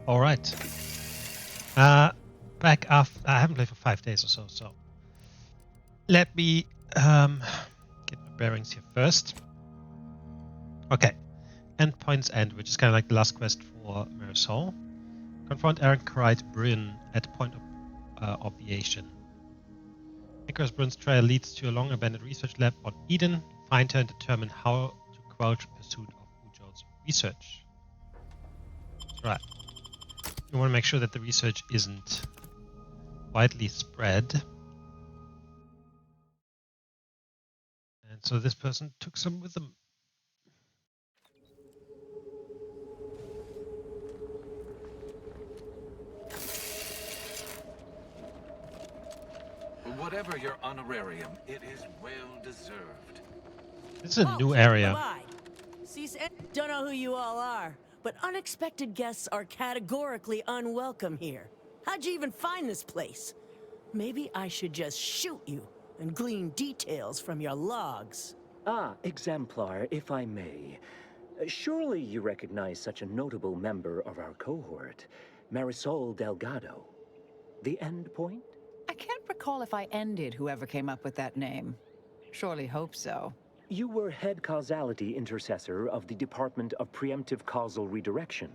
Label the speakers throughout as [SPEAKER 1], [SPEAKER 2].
[SPEAKER 1] All right. Back after I haven't played for 5 days or so let me get my bearings here first. Okay. Endpoint's End, which is kind of like the last quest for Marisol. Confront Anchoress Brun at point of obviation. Anchoress Brun's trail leads to a long abandoned research lab on Eden. Find her and determine how to quell pursuit of Bujold's research. That's right. You want to make sure that the research isn't widely spread. And so this person took some with them.
[SPEAKER 2] Whatever your honorarium, it is well deserved.
[SPEAKER 1] This is a new area.
[SPEAKER 3] Bye-bye. Don't know who you all are, but unexpected guests are categorically unwelcome here. How'd you even find this place? Maybe I should just shoot you and glean details from your logs.
[SPEAKER 4] Ah, Exemplar, if I may. Surely you recognize such a notable member of our cohort, Marisol Delgado. The Endpoint?
[SPEAKER 5] I can't recall if I ended whoever came up with that name. Surely hope so.
[SPEAKER 4] You were head causality intercessor of the Department of Preemptive Causal Redirection,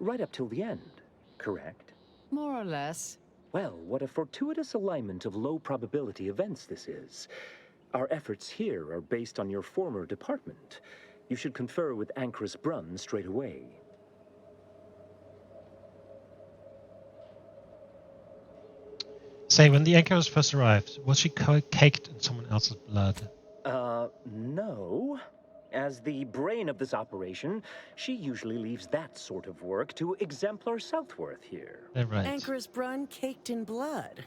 [SPEAKER 4] right up till the end, correct?
[SPEAKER 5] More or less.
[SPEAKER 4] Well, what a fortuitous alignment of low probability events this is. Our efforts here are based on your former department. You should confer with Anchoress Brun straight away.
[SPEAKER 1] Say, when the Anchoress first arrived, was she caked in someone else's blood?
[SPEAKER 4] No. As the brain of this operation, she usually leaves that sort of work to Exemplar Southworth here.
[SPEAKER 1] They're right.
[SPEAKER 3] Anchoress Brun caked in blood.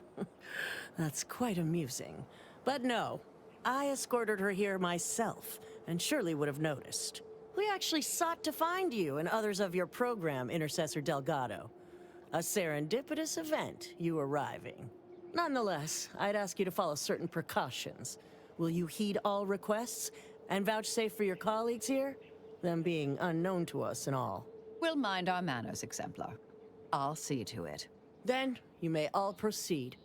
[SPEAKER 3] That's quite amusing. But no, I escorted her here myself, and surely would have noticed. We actually sought to find you and others of your program, Intercessor Delgado. A serendipitous event, you arriving. Nonetheless, I'd ask you to follow certain precautions. Will you heed all requests and vouchsafe for your colleagues here? Them being unknown to us and all.
[SPEAKER 5] We'll mind our manners, Exemplar. I'll see to it.
[SPEAKER 3] Then, you may all proceed.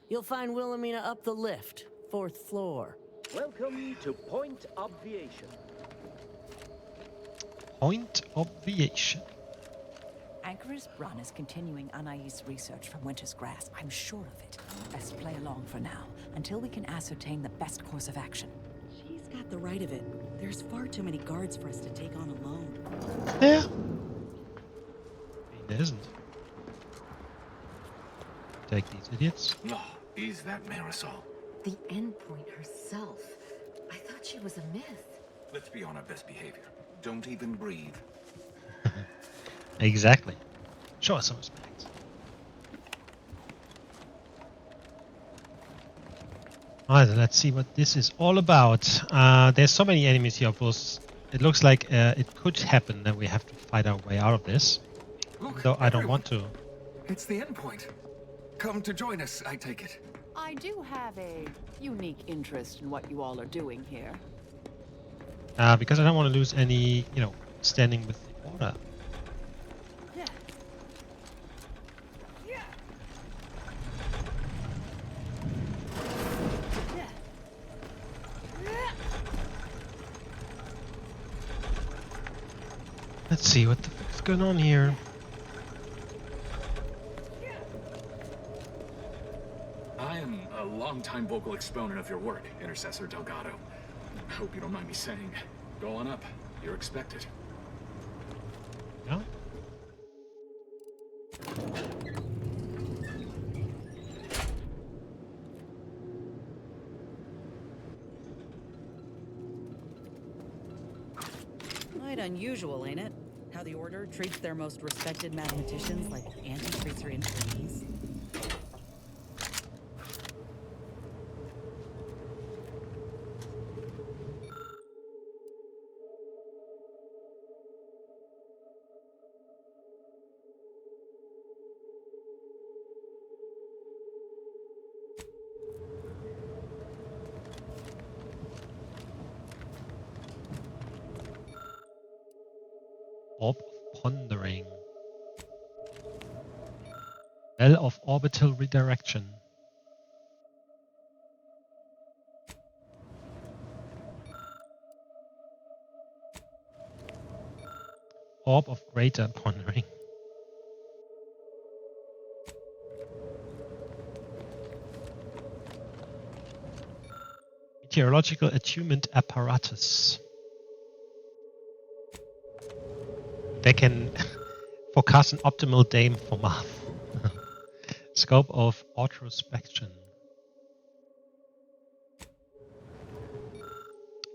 [SPEAKER 3] You'll find Wilhelmina up the lift, 4th floor.
[SPEAKER 4] Welcome to Point Obviation.
[SPEAKER 1] Point Obviation.
[SPEAKER 5] Anchoress Brun is continuing Anais' research from Winter's Grass. I'm sure of it. Best play along for now, until we can ascertain the best course of action.
[SPEAKER 6] She's got the right of it. There's far too many guards for us to take on alone.
[SPEAKER 1] Yeah. There isn't. Take these idiots.
[SPEAKER 2] Oh, is that Marisol?
[SPEAKER 7] The Endpoint herself. I thought she was a myth.
[SPEAKER 2] Let's be on our best behavior. Don't even breathe.
[SPEAKER 1] Exactly. Show us some respect. Alright, then let's see what this is all about. There's so many enemies here, of course. It looks like it could happen that we have to fight our way out of this.
[SPEAKER 8] Look,
[SPEAKER 1] Though I don't want to.
[SPEAKER 8] It's the Endpoint. Come to join us, I take it.
[SPEAKER 5] I do have a unique interest in what you all are doing here.
[SPEAKER 1] Because I don't want to lose any, standing with the order. Let's see what the fuck's going on here.
[SPEAKER 2] I am a longtime vocal exponent of your work, Intercessor Delgado. I hope you don't mind me saying. Go on up. You're expected.
[SPEAKER 1] Yeah?
[SPEAKER 6] Quite unusual, ain't it? How the Order treats their most respected mathematicians like Auntie treats her employees.
[SPEAKER 1] Orb of Pondering. Bell of orbital redirection. Orb of greater pondering. Meteorological attunement apparatus. They can forecast an optimal day for Mars. Scope of autrospection.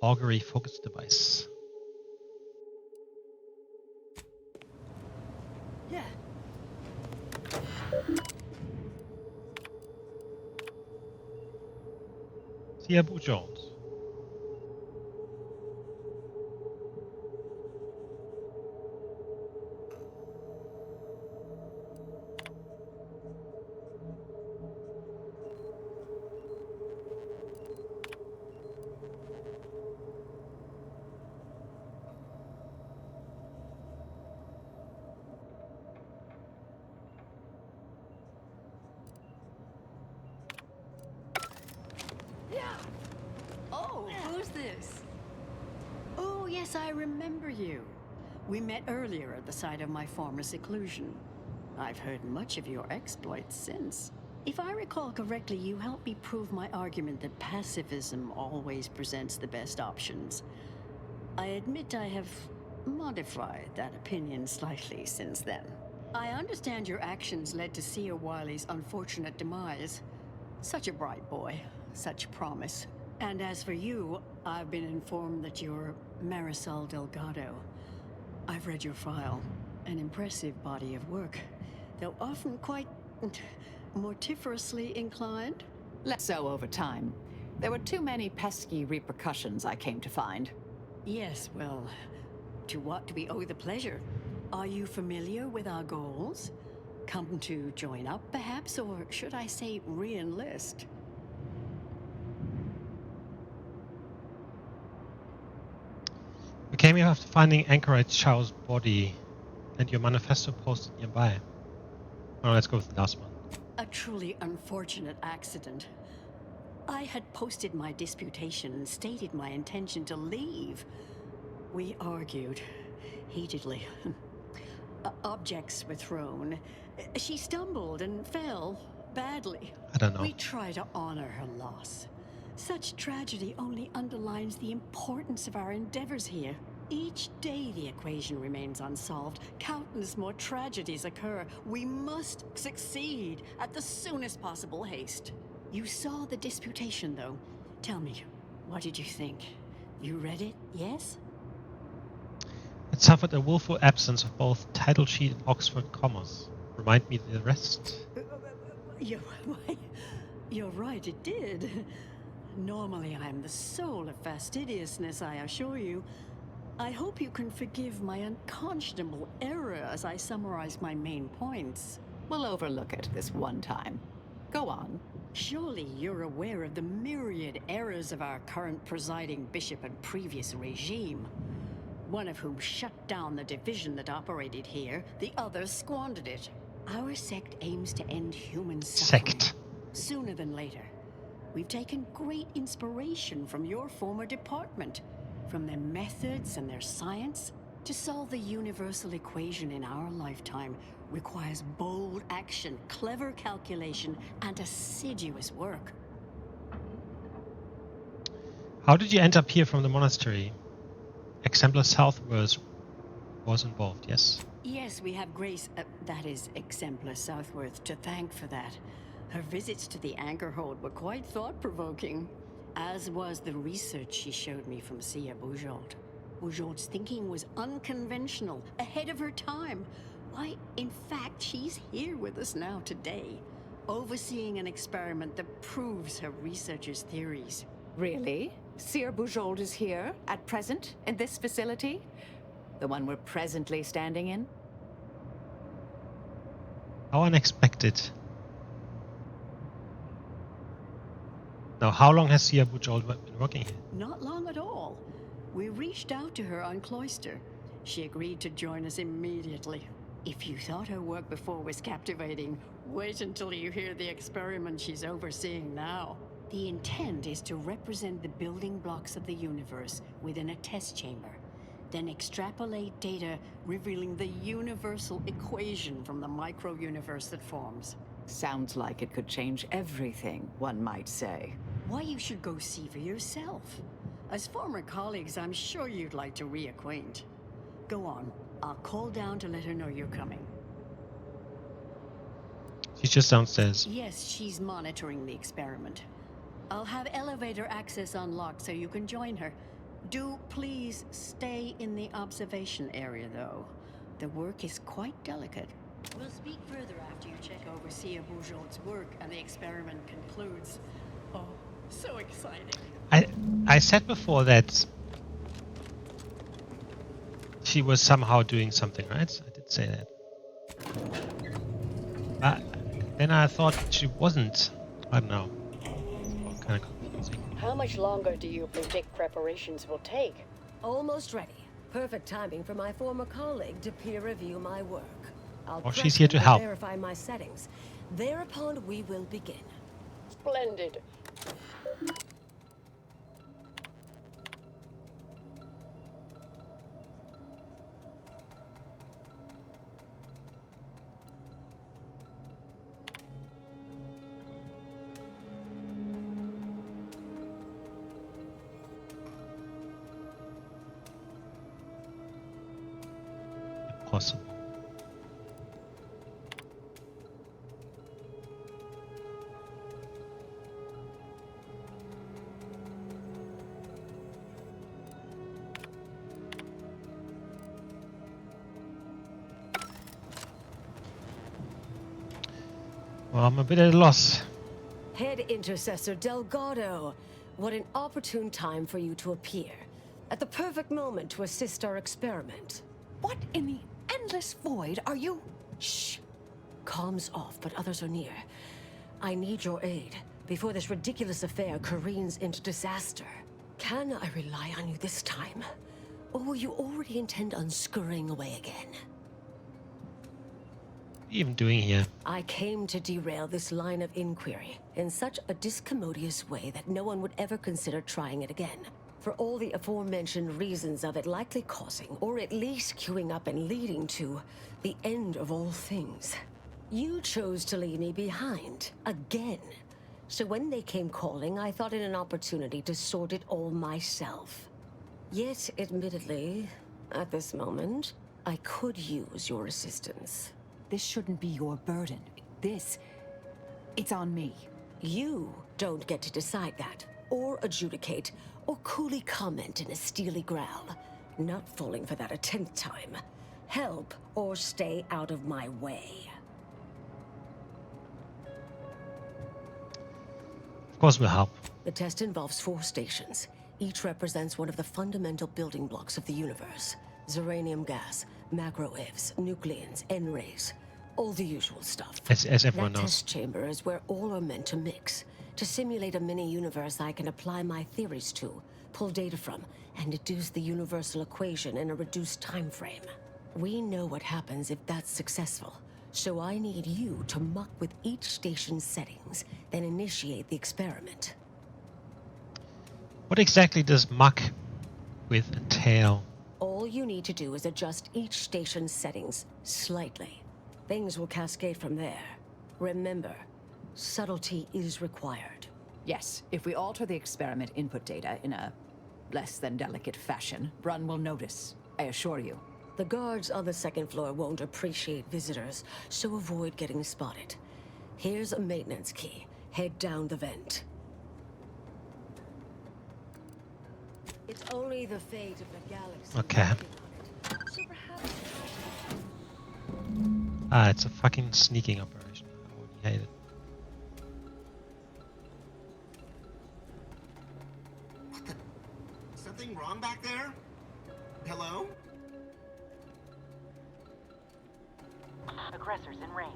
[SPEAKER 1] Augury focus device.
[SPEAKER 3] Yeah.
[SPEAKER 1] Bujold.
[SPEAKER 9] Oh, who's this? Oh, yes, I remember you. We met earlier at the site of my former seclusion. I've heard much of your exploits since. If I recall correctly, you helped me prove my argument that pacifism always presents the best options. I admit I have modified that opinion slightly since then. I understand your actions led to Seer Wiley's unfortunate demise. Such a bright boy, such promise. And as for you, I've been informed that you're Marisol Delgado. I've read your file. An impressive body of work, though often quite mortiferously inclined.
[SPEAKER 5] Less so over time. There were too many pesky repercussions, I came to find.
[SPEAKER 9] Yes, well, to what do we owe the pleasure? Are you familiar with our goals? Come to join up, perhaps, or should I say re-enlist?
[SPEAKER 1] We came here after finding Anchoress Chow's body and your manifesto posted nearby. Oh, let's go with the last one.
[SPEAKER 9] A truly unfortunate accident. I had posted my disputation and stated my intention to leave. We argued heatedly. Objects were thrown. She stumbled and fell badly.
[SPEAKER 1] I don't know.
[SPEAKER 9] We try to honor her loss. Such tragedy only underlines the importance of our endeavors here. Each day the equation remains unsolved. Countless more tragedies occur. We must succeed at the soonest possible haste. You saw the disputation, though. Tell me, what did you think? You read it, yes?
[SPEAKER 1] It suffered a woeful absence of both title sheet and Oxford commas. Remind me the rest.
[SPEAKER 9] You're right, it did. Normally I'm the soul of fastidiousness, I assure you. I hope you can forgive my unconscionable error as I summarize my main points.
[SPEAKER 5] We'll overlook it this one time. Go on.
[SPEAKER 9] Surely you're aware of the myriad errors of our current presiding bishop and previous regime. One of whom shut down the division that operated here, the other squandered it. Our sect aims to end human suffering sooner than later. We've taken great inspiration from your former department, from their methods and their science. To solve the universal equation in our lifetime requires bold action, clever calculation, and assiduous work.
[SPEAKER 1] How did you end up here from the monastery? Exemplar Southworth was involved, yes?
[SPEAKER 9] Yes, we have Grace, that is Exemplar Southworth, to thank for that. Her visits to the Anchorhold were quite thought-provoking, as was the research she showed me from Anais Bujold. Bujold's thinking was unconventional, ahead of her time. Why, in fact, she's here with us now today, overseeing an experiment that proves her researcher's theories.
[SPEAKER 5] Really? Anais Bujold is here, at present, in this facility? The one we're presently standing in?
[SPEAKER 1] How unexpected. Now, how long has Anais Bujold been working here?
[SPEAKER 9] Not long at all. We reached out to her on Cloister. She agreed to join us immediately. If you thought her work before was captivating, wait until you hear the experiment she's overseeing now. The intent is to represent the building blocks of the universe within a test chamber, then extrapolate data revealing the universal equation from the micro-universe that forms.
[SPEAKER 5] Sounds like it could change everything, one might say.
[SPEAKER 9] Why, you should go see for yourself. As former colleagues, I'm sure you'd like to reacquaint. Go on. I'll call down to let her know you're coming.
[SPEAKER 1] She's just downstairs.
[SPEAKER 9] Yes, she's monitoring the experiment. I'll have elevator access unlocked so you can join her. Do please stay in the observation area, though. The work is quite delicate. We'll speak further after you check Overseer Bujold's work and the experiment concludes. Oh, so exciting.
[SPEAKER 1] I said before that she was somehow doing something, right? I did say that. But then I thought she wasn't. I don't know. Kind of confusing.
[SPEAKER 10] How much longer do you predict preparations will take?
[SPEAKER 11] Almost ready. Perfect timing for my former colleague to peer review my work. I'll
[SPEAKER 1] she's here to help.
[SPEAKER 11] Verify my settings. Thereupon we will begin.
[SPEAKER 10] Splendid.
[SPEAKER 1] Possible. Well, I'm a bit at a loss.
[SPEAKER 11] Head Intercessor Delgado, what an opportune time for you to appear. At the perfect moment to assist our experiment.
[SPEAKER 5] What in the endless void are you?
[SPEAKER 11] Shh. Comms off, but others are near. I need your aid before this ridiculous affair careens into disaster. Can I rely on you this time? Or will you already intend on scurrying away again?
[SPEAKER 1] What are you even doing here?
[SPEAKER 11] I came to derail this line of inquiry in such a discommodious way that no one would ever consider trying it again. For all the aforementioned reasons of it likely causing, or at least queuing up and leading to, the end of all things. You chose to leave me behind, again. So when they came calling, I thought it an opportunity to sort it all myself. Yet, admittedly, at this moment, I could use your assistance.
[SPEAKER 5] This shouldn't be your burden. It's on me.
[SPEAKER 11] You don't get to decide that, or adjudicate, or coolly comment in a steely growl. Not falling for that a 10th time. Help or stay out of my way.
[SPEAKER 1] Of course we'll help.
[SPEAKER 11] The test involves 4 stations. Each represents one of the fundamental building blocks of the universe. Zeranium gas, macro-evs, nucleons, N-rays. All the usual stuff.
[SPEAKER 1] As everyone
[SPEAKER 11] knows. That
[SPEAKER 1] knows.
[SPEAKER 11] test chamber is where all are meant to mix. To simulate a mini-universe I can apply my theories to, pull data from, and deduce the universal equation in a reduced time frame. We know what happens if that's successful, so I need you to muck with each station's settings, then initiate the experiment.
[SPEAKER 1] What exactly does muck with entail?
[SPEAKER 11] All you need to do is adjust each station's settings slightly. Things will cascade from there. Remember, subtlety is required.
[SPEAKER 5] Yes, if we alter the experiment input data in a less than delicate fashion, Brun will notice, I assure you.
[SPEAKER 11] The guards on the 2nd floor won't appreciate visitors, so avoid getting spotted. Here's a maintenance key. Head down the vent. It's only the fate of the galaxy.
[SPEAKER 1] Okay.
[SPEAKER 11] So perhaps...
[SPEAKER 1] It's a fucking sneaking operation. I already hate it.
[SPEAKER 12] What the? Something wrong back there? Hello?
[SPEAKER 10] Aggressors in range.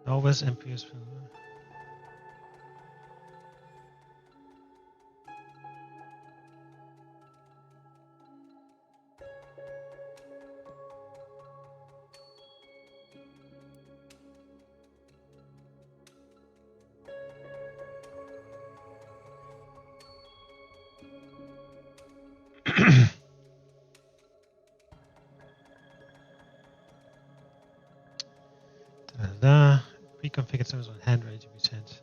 [SPEAKER 1] Always imperious. Pre-configured servers on hand ready to be sent.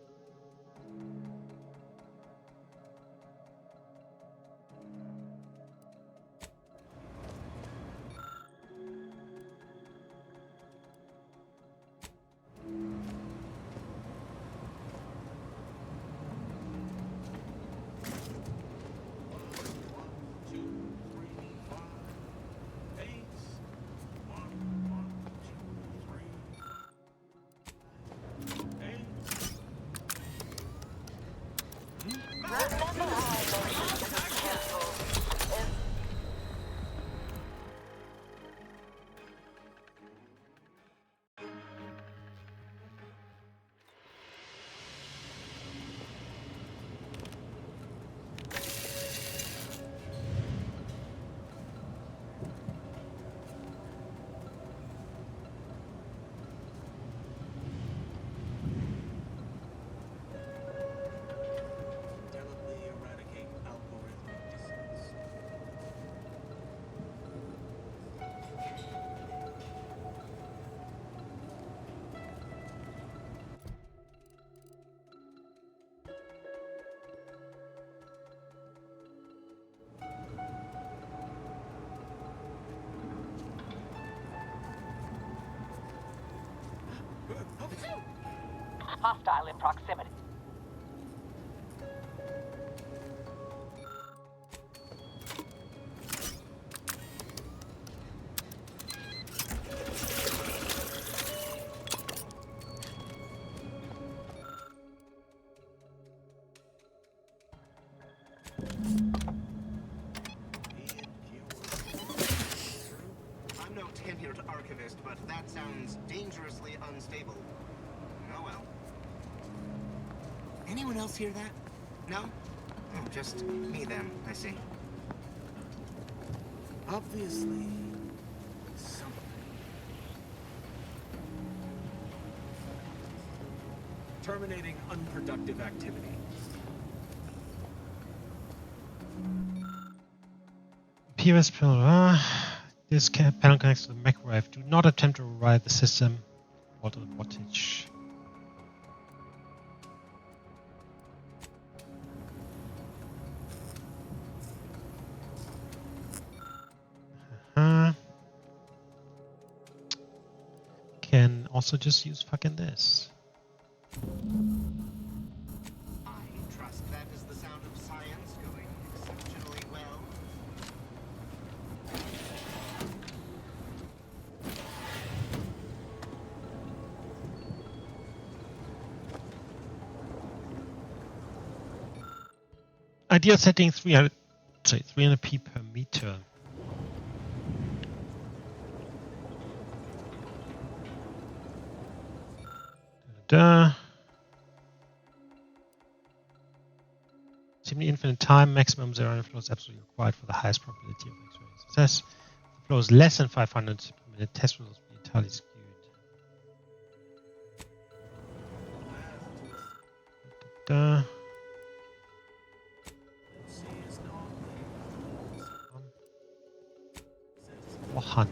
[SPEAKER 5] Hostile in proximity.
[SPEAKER 12] I'm no tenured archivist, but that sounds dangerously unstable. Oh well. Anyone else hear that? No? Oh, just me then, I see. Obviously, something.
[SPEAKER 2] Terminating unproductive activity.
[SPEAKER 1] POS panel. This panel connects to the microwave. Do not attempt to override the system. Alter the wattage. Can also just use fucking this.
[SPEAKER 12] I trust that is the sound of science going exceptionally well.
[SPEAKER 1] Ideal setting 300p per meter. Seemingly infinite time, maximum zero flow is absolutely required for the highest probability of X-ray success. If the flow is less than 500 per minute, test results will be entirely skewed. Da. 400.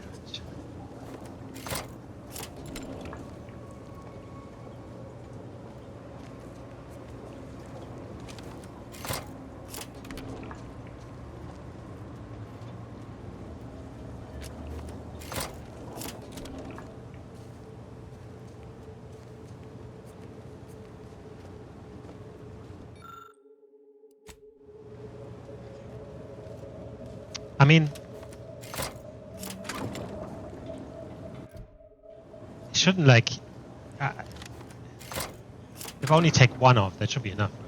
[SPEAKER 1] I mean, shouldn't like If I only take one off, that should be enough, right?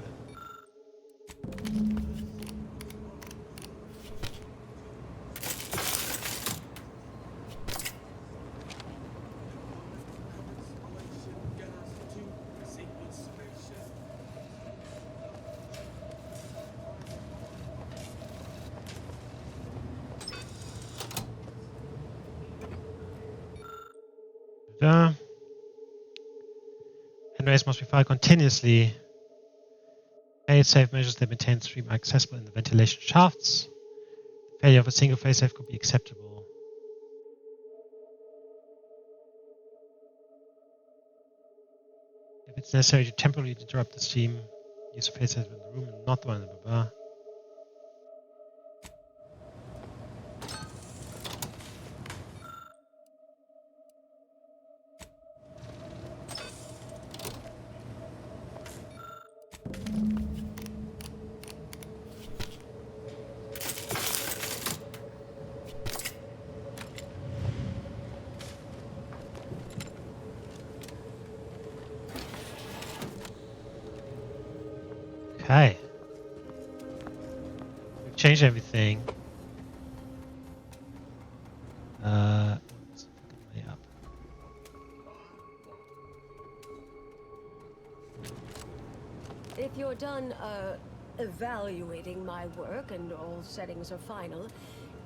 [SPEAKER 1] Anais must be fired continuously. Fail-safe measures that maintain stream are accessible in the ventilation shafts. Failure of a single fail-safe could be acceptable. If it's necessary to temporarily interrupt the stream, use a fail-safe in the room and not the one in the bar. Okay. We've changed everything. Let's way up.
[SPEAKER 11] If you're done, evaluating my work and all settings are final,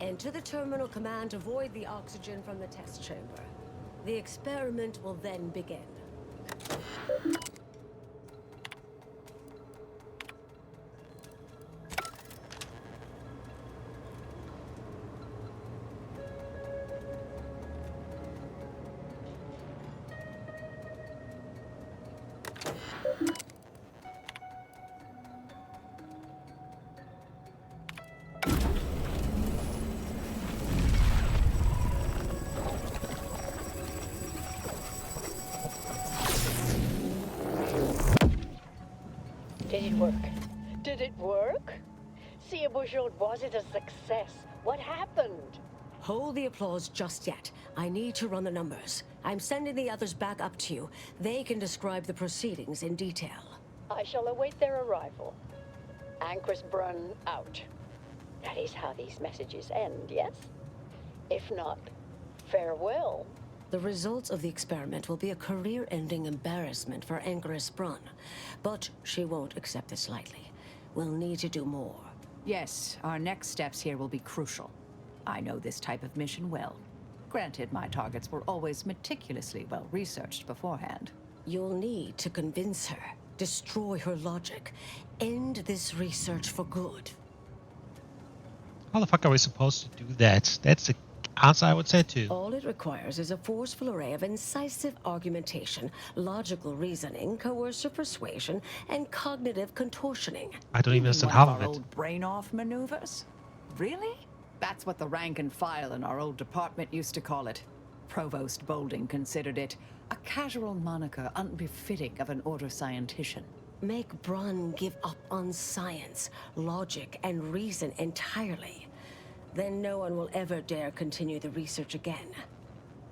[SPEAKER 11] enter the terminal command to void the oxygen from the test chamber. The experiment will then begin.
[SPEAKER 10] Did it work? Did it work? See, Bujold, was it a success? What happened?
[SPEAKER 11] Hold the applause just yet. I need to run the numbers. I'm sending the others back up to you. They can describe the proceedings in detail.
[SPEAKER 10] I shall await their arrival. Anchoress Brun out. That is how these messages end, yes? If not, farewell.
[SPEAKER 11] The results of the experiment will be a career-ending embarrassment for Anchoress Brun, but she won't accept this lightly. We'll need to do more.
[SPEAKER 5] Yes, our next steps here will be crucial. I know this type of mission well. Granted, my targets were always meticulously well researched beforehand.
[SPEAKER 11] You'll need to convince her, destroy her logic, end this research for good.
[SPEAKER 1] How the fuck are we supposed to do that? That's the answer I would say too.
[SPEAKER 11] All it requires is a forceful array of incisive argumentation, logical reasoning, coercive persuasion, and cognitive contortioning.
[SPEAKER 1] I don't even understand
[SPEAKER 5] One
[SPEAKER 1] half
[SPEAKER 5] of
[SPEAKER 1] of
[SPEAKER 5] our
[SPEAKER 1] it.
[SPEAKER 5] old brain-off maneuvers? Really? That's what the rank and file in our old department used to call it. Provost Bolding considered it a casual moniker unbefitting of an order scientician.
[SPEAKER 11] Make Brun give up on science, logic, and reason entirely. Then no one will ever dare continue the research again.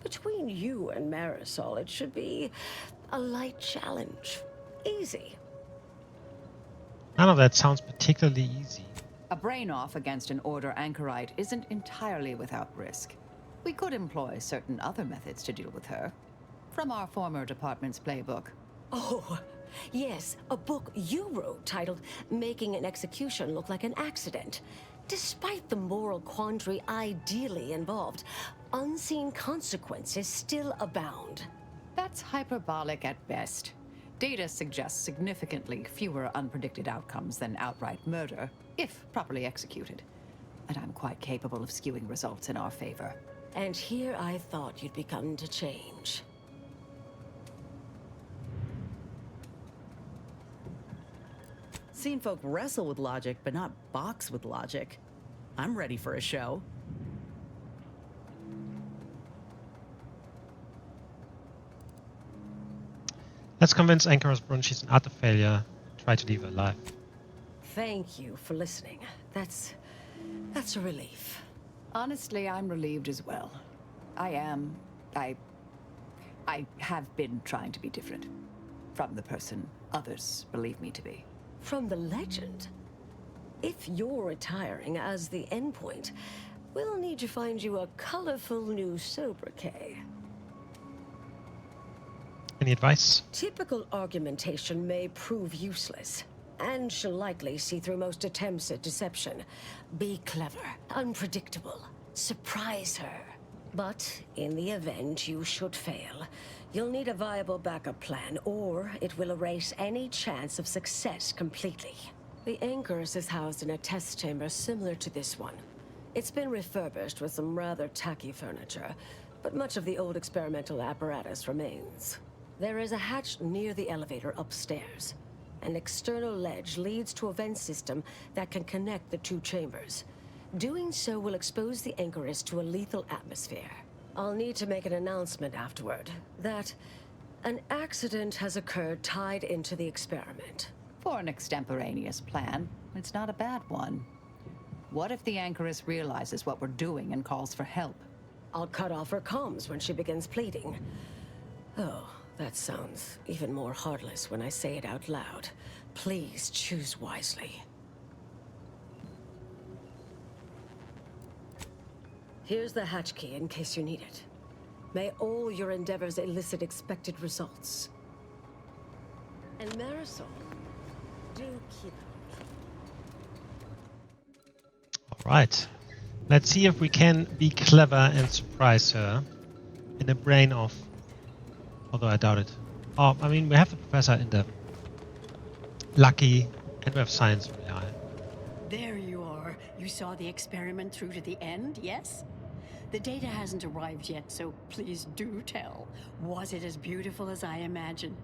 [SPEAKER 11] Between you and Marisol, it should be a light challenge. Easy.
[SPEAKER 1] None of that sounds particularly easy.
[SPEAKER 5] A brain-off against an Order anchorite isn't entirely without risk. We could employ certain other methods to deal with her. From our former department's playbook.
[SPEAKER 11] Oh, yes, a book you wrote titled Making an Execution Look Like an Accident. Despite the moral quandary ideally involved, unseen consequences still abound.
[SPEAKER 5] That's hyperbolic at best. Data suggests significantly fewer unpredicted outcomes than outright murder, if properly executed. And I'm quite capable of skewing results in our favor.
[SPEAKER 11] And here I thought you'd begun to change.
[SPEAKER 6] Seen folk wrestle with logic, but not box with logic. I'm ready for a show.
[SPEAKER 1] Let's convince Anchoress Brun she's an utter failure. Try to leave her alive.
[SPEAKER 11] Thank you for listening. That's a relief.
[SPEAKER 5] Honestly, I'm relieved as well. I have been trying to be different. From the person others believe me to be.
[SPEAKER 11] From the legend? If you're retiring as the Endpoint, we'll need to find you a colorful new sobriquet.
[SPEAKER 1] Any advice?
[SPEAKER 11] Typical argumentation may prove useless, and she'll likely see through most attempts at deception. Be clever, unpredictable, surprise her. But in the event you should fail, you'll need a viable backup plan, or it will erase any chance of success completely. The Anchoress is housed in a test chamber similar to this one. It's been refurbished with some rather tacky furniture, but much of the old experimental apparatus remains. There is a hatch near the elevator upstairs. An external ledge leads to a vent system that can connect the two chambers. Doing so will expose the Anchoress to a lethal atmosphere. I'll need to make an announcement afterward that an accident has occurred tied into the experiment.
[SPEAKER 5] For an extemporaneous plan, it's not a bad one. What if the Anchoress realizes what we're doing and calls for help?
[SPEAKER 11] I'll cut off her comms when she begins pleading. Oh, that sounds even more heartless when I say it out loud. Please choose wisely. Here's the hatch key in case you need it. May all your endeavors elicit expected results. And Marisol, do keep it.
[SPEAKER 1] All right. Let's see if we can be clever and surprise her in the brain of... Although I doubt it. Oh, I mean, we have the professor in the lucky, and we have science really high.
[SPEAKER 9] There you are. You saw the experiment through to the end, yes? The data hasn't arrived yet, so please do tell. Was it as beautiful as I imagined?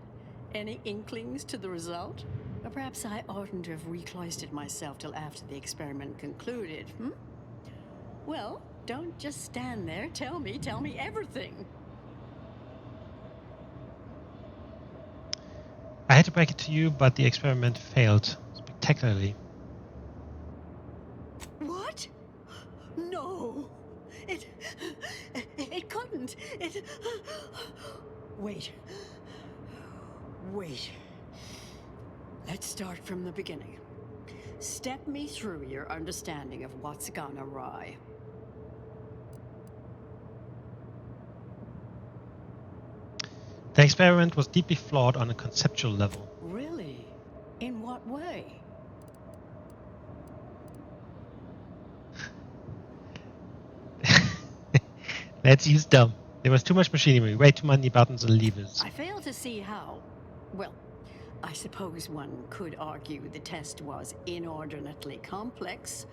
[SPEAKER 9] Any inklings to the result? Or perhaps I oughtn't to have recloistered myself till after the experiment concluded, hmm? Well, don't just stand there. Tell me everything.
[SPEAKER 1] I had to break it to you, but the experiment failed spectacularly.
[SPEAKER 9] What? No. It couldn't. Wait. Let's start from the beginning. Step me through your understanding of what's gone awry.
[SPEAKER 1] The experiment was deeply flawed on a conceptual level.
[SPEAKER 9] Really? In what way?
[SPEAKER 1] Let's use dumb. There was too much machinery, way too many buttons and levers.
[SPEAKER 9] I fail to see how. Well, I suppose one could argue the test was inordinately complex,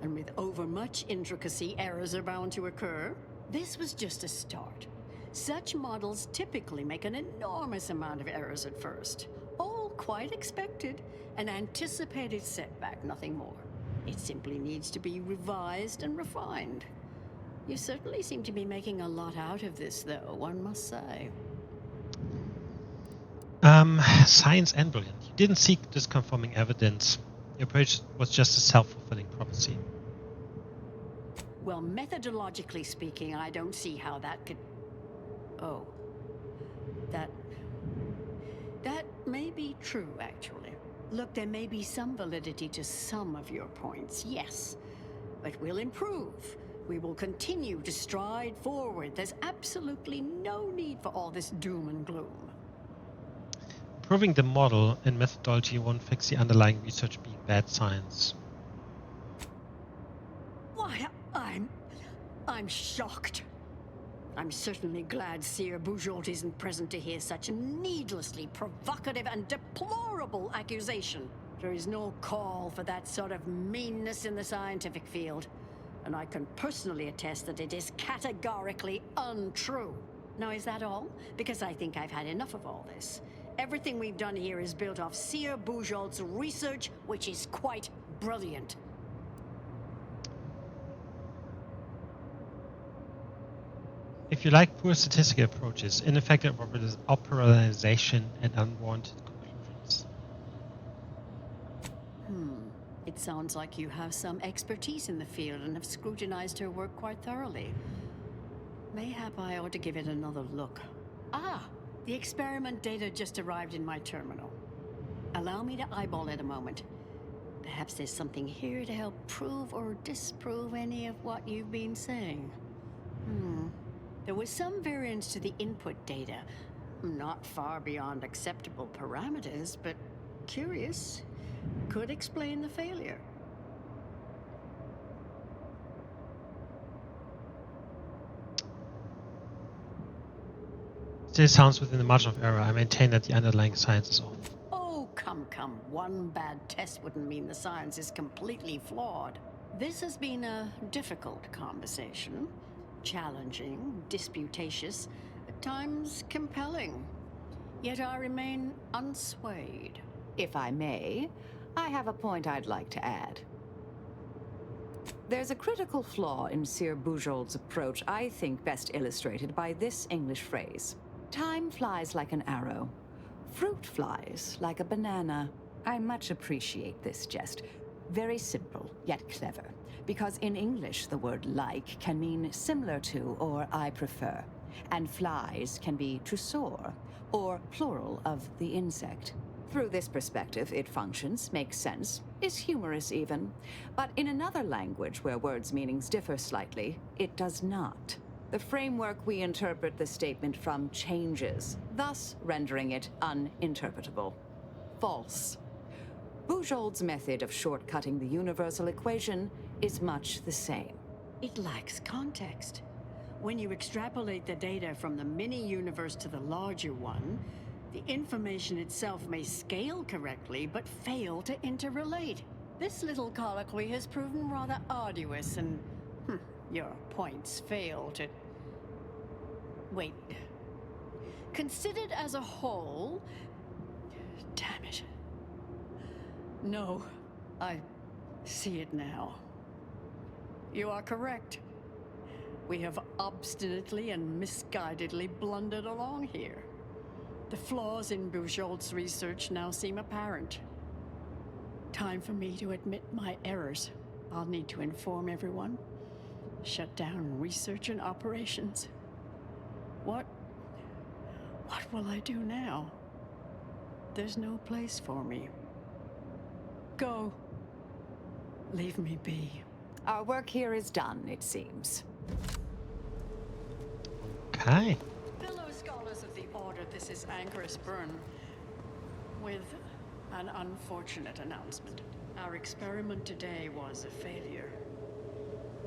[SPEAKER 9] and with overmuch intricacy, errors are bound to occur. This was just a start. Such models typically make an enormous amount of errors at first. All quite expected, an anticipated setback, nothing more. It simply needs to be revised and refined. You certainly seem to be making a lot out of this, though, one must say.
[SPEAKER 1] Science and brilliant. You didn't seek disconfirming evidence. Your approach was just a self-fulfilling prophecy.
[SPEAKER 9] Well, methodologically speaking, I don't see how that could... Oh. That may be true, actually. Look, there may be some validity to some of your points, yes. But we'll improve. We will continue to stride forward. There's absolutely no need for all this doom and gloom.
[SPEAKER 1] Improving the model and methodology won't fix the underlying research being bad science.
[SPEAKER 9] Why, I'm shocked. I'm certainly glad Seer Bujold isn't present to hear such a needlessly provocative and deplorable accusation. There is no call for that sort of meanness in the scientific field. And I can personally attest that it is categorically untrue. Now, is that all? Because I think I've had enough of all this. Everything we've done here is built off Seer Bujold's research, which is quite brilliant.
[SPEAKER 1] If you like poor statistical approaches, ineffective operationalization, and unwarranted conclusions.
[SPEAKER 9] It sounds like you have some expertise in the field and have scrutinized her work quite thoroughly. Mayhap I ought to give it another look. Ah, The experiment data just arrived in my terminal. Allow me to eyeball it a moment. Perhaps there's something here to help prove or disprove any of what you've been saying. There was some variance to the input data. Not far beyond acceptable parameters, but curious. Could explain the failure.
[SPEAKER 1] This sounds within the margin of error. I maintain that the underlying science is off.
[SPEAKER 9] Oh, come. One bad test wouldn't mean the science is completely flawed. This has been a difficult conversation. Challenging, disputatious, at times compelling. Yet I remain unswayed.
[SPEAKER 5] If I may, I have a point I'd like to add. There's a critical flaw in Sir Bujold's approach I think best illustrated by this English phrase. Time flies like an arrow. Fruit flies like a banana. I much appreciate this jest. Very simple, yet clever. Because in English, the word like can mean similar to or I prefer. And flies can be to soar, or plural of the insect. Through this perspective, it functions, makes sense, is humorous even. But in another language where words' meanings differ slightly, it does not. The framework we interpret the statement from changes, thus rendering it uninterpretable. False. Bujold's method of shortcutting the universal equation is much the same.
[SPEAKER 9] It lacks context. When you extrapolate the data from the mini-universe to the larger one, the information itself may scale correctly, but fail to interrelate. This little colloquy has proven rather arduous, and your points fail to... Wait. Considered as a whole... Damn it. No, I see it now. You are correct. We have obstinately and misguidedly blundered along here. The flaws in Bujold's research now seem apparent. Time for me to admit my errors. I'll need to inform everyone. Shut down research and operations. What will I do now? There's no place for me. Go. Leave me be.
[SPEAKER 5] Our work here is done, it seems.
[SPEAKER 1] Okay.
[SPEAKER 9] Fellow scholars of the Order, this is Anchoress Brun, with an unfortunate announcement. Our experiment today was a failure.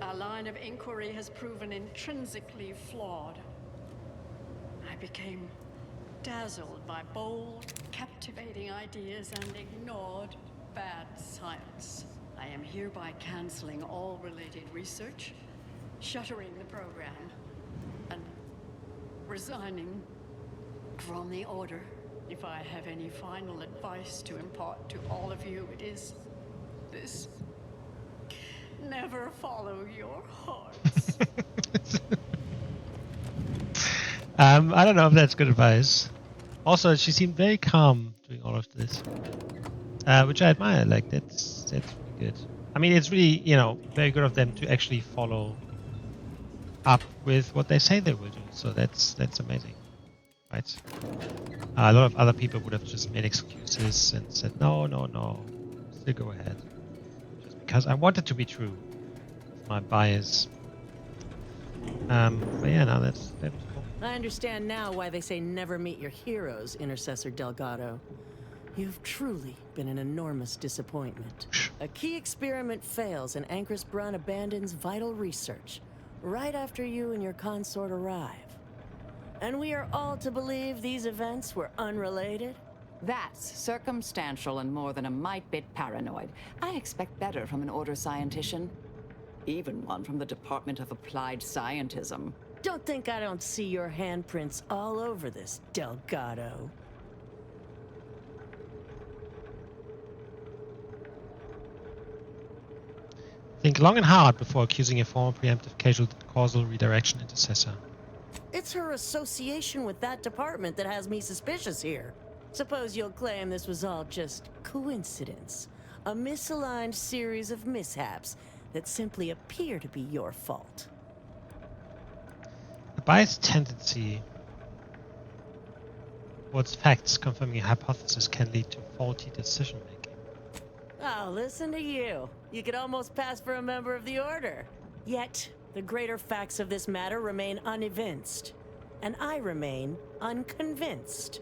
[SPEAKER 9] Our line of inquiry has proven intrinsically flawed. I became dazzled by bold, captivating ideas and ignored bad science. I am hereby canceling all related research, shuttering the program, and resigning from the Order. If I have any final advice to impart to all of you, it is this: never follow your hearts.
[SPEAKER 1] I don't know if that's good advice. Also, she seemed very calm doing all of this, which I admire. Like that's really good. I mean, it's really very good of them to actually follow up with what they say they will do. So that's amazing, right? A lot of other people would have just made excuses and said no, still go ahead, just because I want it to be true. My bias. But yeah, no, that was cool.
[SPEAKER 3] I understand now why they say never meet your heroes, Intercessor Delgado. You've truly been an enormous disappointment. A key experiment fails and Anchoress Brun abandons vital research right after you and your consort arrive. And we are all to believe these events were unrelated?
[SPEAKER 5] That's circumstantial and more than a mite bit paranoid. I expect better from an Order scientician. Even one from the Department of Applied Scientism.
[SPEAKER 3] Don't think I don't see your handprints all over this, Delgado.
[SPEAKER 1] Think long and hard before accusing a former preemptive causal redirection intercessor.
[SPEAKER 3] It's her association with that department that has me suspicious here. Suppose you'll claim this was all just coincidence. A misaligned series of mishaps that simply appear to be your fault.
[SPEAKER 1] A biased tendency. False facts confirming a hypothesis can lead to faulty decision making.
[SPEAKER 3] Oh, listen to you. You could almost pass for a member of the Order. Yet, the greater facts of this matter remain unevinced. And I remain unconvinced.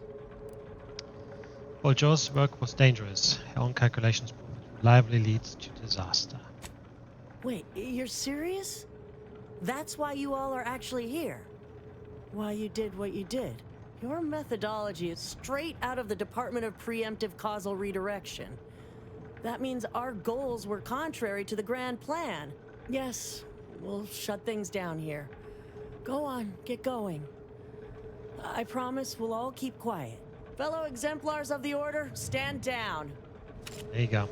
[SPEAKER 1] Bujold's work was dangerous. Her own calculations prove it reliably leads to disaster.
[SPEAKER 3] Wait, you're serious? That's why you all are actually here? Why you did what you did? Your methodology is straight out of the Department of Preemptive Causal Redirection. That means our goals were contrary to the grand plan. Yes, we'll shut things down here. Go on, get going. I promise we'll all keep quiet. Fellow exemplars of the Order, stand down.
[SPEAKER 1] There you go.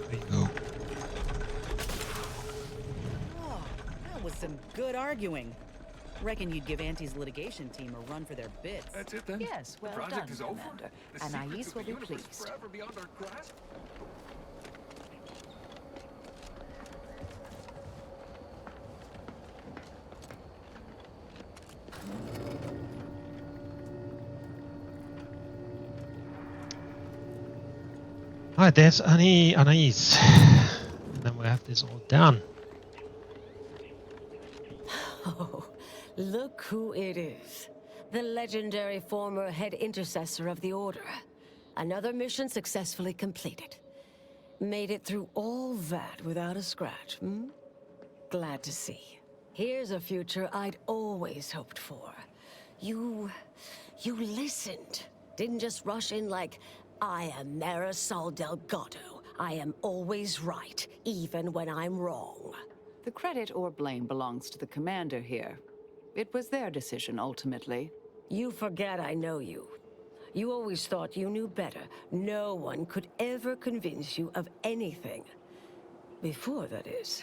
[SPEAKER 1] There you go.
[SPEAKER 6] Oh, that was some good arguing. Reckon you'd give Auntie's litigation team a run for their bits.
[SPEAKER 8] That's it then?
[SPEAKER 5] Yes, well
[SPEAKER 8] the project
[SPEAKER 5] done,
[SPEAKER 8] is over.
[SPEAKER 5] Commander.
[SPEAKER 8] The
[SPEAKER 5] Anais
[SPEAKER 8] secrets of
[SPEAKER 5] will
[SPEAKER 8] the
[SPEAKER 5] be
[SPEAKER 8] universe
[SPEAKER 5] pleased.
[SPEAKER 8] forever beyond our grasp.
[SPEAKER 1] Alright, there's Anais. And then we have this all done.
[SPEAKER 11] Oh, look who it is. The legendary former head intercessor of the Order. Another mission successfully completed. Made it through all that without a scratch, hmm? Glad to see. Here's a future I'd always hoped for. You listened. Didn't just rush in like, I am Marisol Delgado. I am always right, even when I'm wrong.
[SPEAKER 5] The credit or blame belongs to the commander here. It was their decision, ultimately.
[SPEAKER 11] You forget I know you. You always thought you knew better. No one could ever convince you of anything. Before, that is.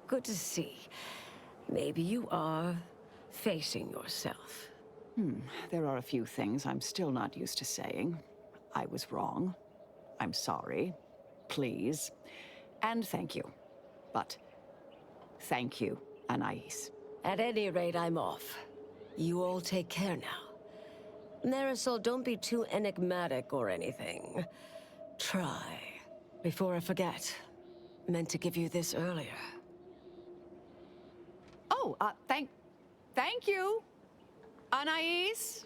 [SPEAKER 11] Good to see. Maybe you are facing yourself.
[SPEAKER 5] There are a few things I'm still not used to saying. I was wrong. I'm sorry. Please. And thank you. But thank you, Anais.
[SPEAKER 11] At any rate, I'm off. You all take care now. Marisol, don't be too enigmatic or anything. Try. Before I forget. Meant to give you this earlier.
[SPEAKER 5] Oh, thank you, Anais.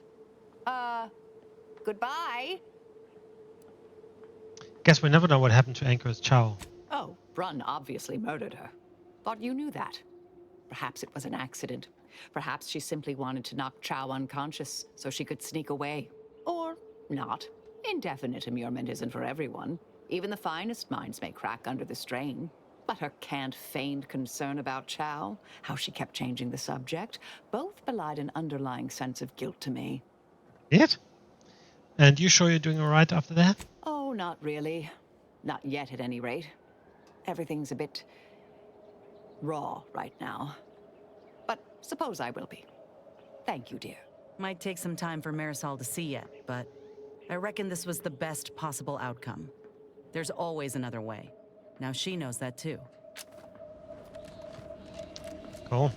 [SPEAKER 5] Goodbye.
[SPEAKER 1] Guess we never know what happened to Anchoress Chow.
[SPEAKER 5] Oh, Brun obviously murdered her. Thought you knew that. Perhaps it was an accident. Perhaps she simply wanted to knock Chow unconscious so she could sneak away. Or not. Indefinite immurement isn't for everyone. Even the finest minds may crack under the strain. But her canned, feigned concern about Chow, how she kept changing the subject, both belied an underlying sense of guilt to me.
[SPEAKER 1] It? And you sure you're doing alright after that?
[SPEAKER 5] Oh, not really. Not yet, at any rate. Everything's a bit raw right now. But suppose I will be. Thank you, dear.
[SPEAKER 6] Might take some time for Marisol to see yet, but I reckon this was the best possible outcome. There's always another way. Now she knows that too.
[SPEAKER 1] Cool.